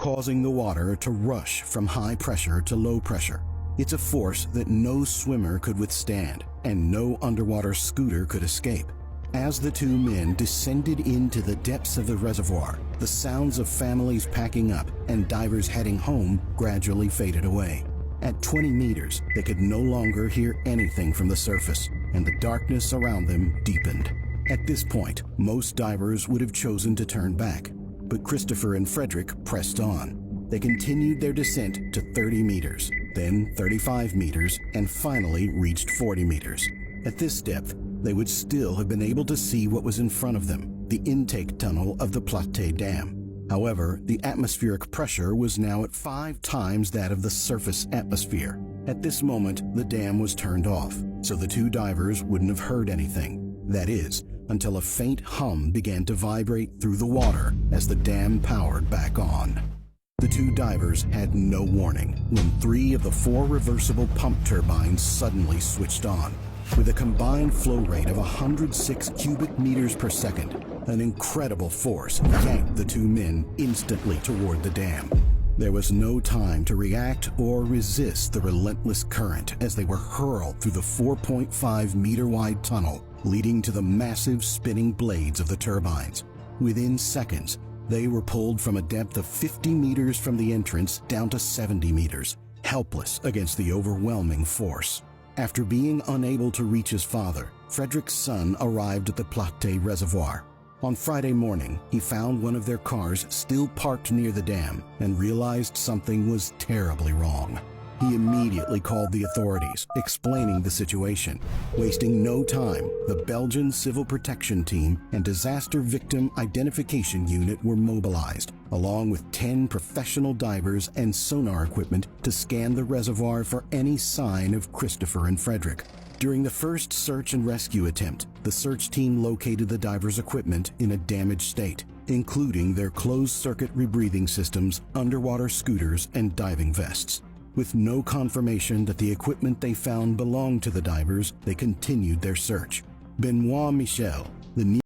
causing the water to rush from high pressure to low pressure. It's a force that no swimmer could withstand, and no underwater scooter could escape. As the two men descended into the depths of the reservoir, the sounds of families packing up and divers heading home gradually faded away. At 20 meters, they could no longer hear anything from the surface, and the darkness around them deepened. At this point, most divers would have chosen to turn back, but Christopher and Frederick pressed on. They continued their descent to 30 meters, then 35 meters, and finally reached 40 meters. At this depth, they would still have been able to see what was in front of them, the intake tunnel of the Platte Dam. However, the atmospheric pressure was now at 5 times that of the surface atmosphere. At this moment, the dam was turned off, so the two divers wouldn't have heard anything. That is, until a faint hum began to vibrate through the water as the dam powered back on. The two divers had no warning when 3 of the 4 reversible pump turbines suddenly switched on. With a combined flow rate of 106 cubic meters per second, an incredible force yanked the two men instantly toward the dam. There was no time to react or resist the relentless current as they were hurled through the 4.5-meter-wide tunnel leading to the massive spinning blades of the turbines. Within seconds, they were pulled from a depth of 50 meters from the entrance down to 70 meters, helpless against the overwhelming force. After being unable to reach his father, Frederick's son arrived at the Platte Reservoir. On Friday morning, he found one of their cars still parked near the dam and realized something was terribly wrong. He immediately called the authorities, explaining the situation. Wasting no time, the Belgian Civil Protection Team and Disaster Victim Identification Unit were mobilized, along with 10 professional divers and sonar equipment to scan the reservoir for any sign of Christopher and Frederick. During the first search and rescue attempt, the search team located the divers' equipment in a damaged state, including their closed-circuit rebreathing systems, underwater scooters, and diving vests. With no confirmation that the equipment they found belonged to the divers, they continued their search. Benoit Michel, the